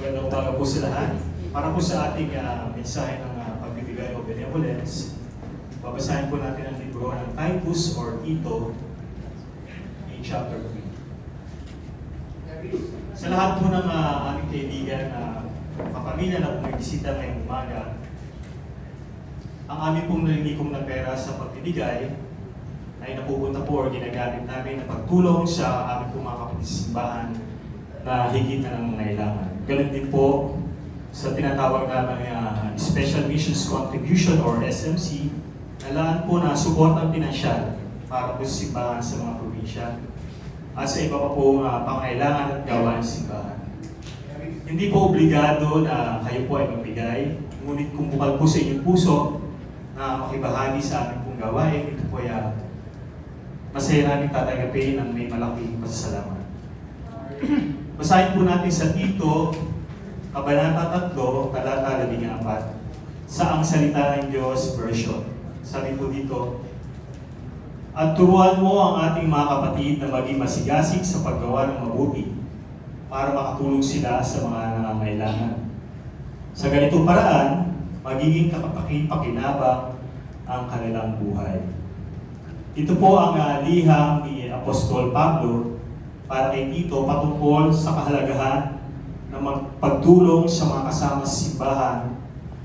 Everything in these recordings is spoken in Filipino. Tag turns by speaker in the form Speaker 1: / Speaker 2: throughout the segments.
Speaker 1: Magandang umaga po sa lahat. Para po sa ating mensahe ng pagbibigay o benevolence, babasahin po natin ang libro ng Titus or Tito in chapter 3. Sa lahat po ng aming kaibigan na kapamilya na bumibisita ngayong umaga, ang aming pong nalilikom na pera sa pagbibigay ay napupunta po o ginagamit namin na pagtulong sa aming pong mga kapatid sa simbahan na higit na ng nangangailangan. Ganun din po sa tinatawag namin Special Missions Contribution or SMC, na laan po na suportang pinansyal para po sa simbahan sa mga probinsya at sa iba pa po pangailangan at gawain ng simbahan. Hindi po obligado na kayo po ay magbigay, ngunit kung bukal po sa inyong puso na makibahagi sa aming pong gawain, ito po ay masaya namin tatanggapin ng may malaking pasasalamat. Basahin po natin sa Tito, Kabanata 3, Talata 14, sa Ang Salita ng Diyos version. Sabi po dito, "At turuan mo ang ating mga kapatid na maging masigasig sa paggawa ng mabuti para makatulong sila sa mga nangangailangan. Sa ganitong paraan, magiging kapakipakinabang ang kanilang buhay." Ito po ang liham ni Apostol Pablo para kay Tito patungkol sa kahalagahan ng pagtulong sa mga kasama sa simbahan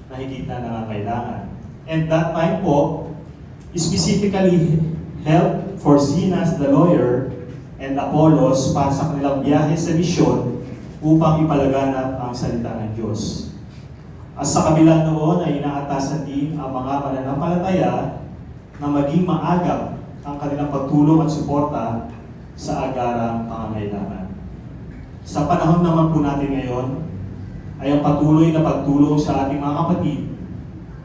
Speaker 1: na higit na nangangailangan. And that time po, specifically help for Zenas the lawyer and Apollos para sa kanilang biyahe sa misyon upang ipalaganap ang salita ng Diyos. At sa kabila noon ay inaatasan din ang mga mananampalataya na maging maagap ang kanilang pagtulong at suporta sa agarang pangangailangan. Sa panahon naman po natin ngayon, ay ang patuloy na pagtulong sa ating mga kapatid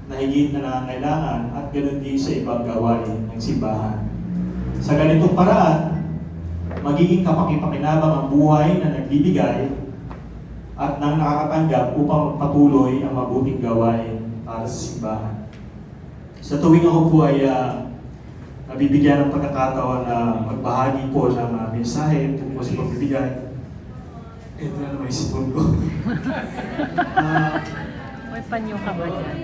Speaker 1: na higit na nangangailangan at ganoon din sa ibang gawain ng simbahan. Sa ganitong paraan, magiging kapakipakinabang ang buhay na nagbibigay at nang nakakatanggap upang magpatuloy ang mabuting gawain para sa simbahan. Sa tuwing ako po ay nabibigyan ng pagkakataon na magbahagi po ng mensahe tungkol sa pagbibigay. Ito na naman isipon ko.
Speaker 2: May panyo ka ba dyan?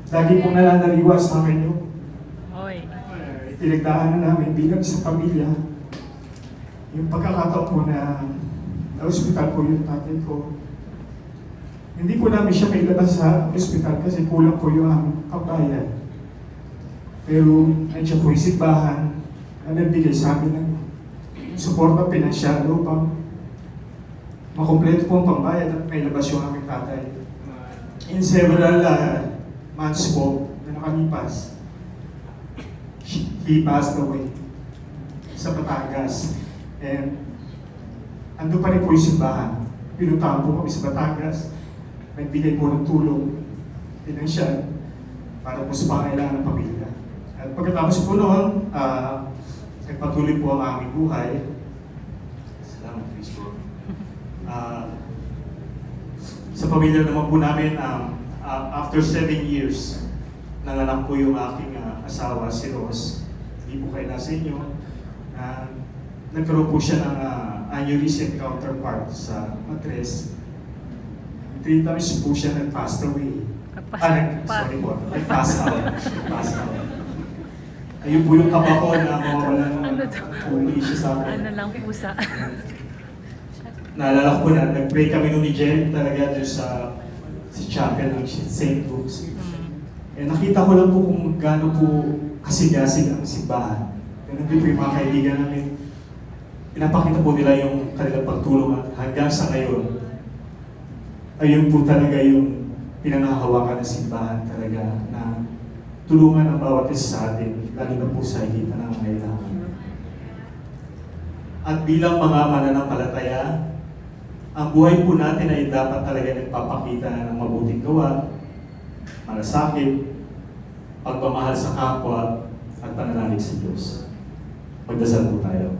Speaker 3: Lagi pong nananaliwa sa akin yun.
Speaker 2: Hoy.
Speaker 3: Pinagdaanan namin bilang sa pamilya. Yung pagkakataon po na na-hospital po yung tatay ko. Hindi po namin siya mailabas sa hospital kasi kulang po yung aming pambayad. Pero nandiyan po yung simbahan na nagbigay sa amin ng suporta pinansyal upang makumpleto po ang pambayad at may labas yung aming tatay. In several months po na nakalipas, he passed away sa Batangas. And ando pa rin po yung simbahan. Pinuntahan po kami sa Batangas. Nagbigay po ng tulong pinansyal para po sa pangailangan ng pamilya. At pagkatapos po noon, nagpatuloy po ang aming buhay.
Speaker 1: Salamat, Kristo. Sa pamilya naman po namin, after 7 years, nanganak po yung aking asawa, si Rose. Hindi po kayo nasa inyo. Nagkaroon po siya ng aneurysm counterpart sa matres. 3 times po siya nag-passed away. Sorry po, nag-pass out. Nag-pass out. Ayun po yung kaba ko na mawawala ng puli siya sa akin.
Speaker 2: Ano lang pusa?
Speaker 1: Naalala ko po na nag-pray kami nung ni Jen talaga doon sa chapel ng St. Luke's. Eh nakita ko lang po kung gaano po kasigasig ang simbahan. Ganun din po yung mga kaibigan namin. Pinapakita po nila yung kanilang pagtulong at hanggang sa ngayon, ayun po talaga yung pinangahawakan ng simbahan talaga na tulungan ang bawat isa sa atin, lalo na po sa higit na nangangailangan. At bilang mga mananampalataya, ang buhay po natin ay dapat talaga nagpapakita ng mabuting gawa, malasakit, pagmamahal sa kapwa, at pananalig sa Diyos. Magdasal po tayo.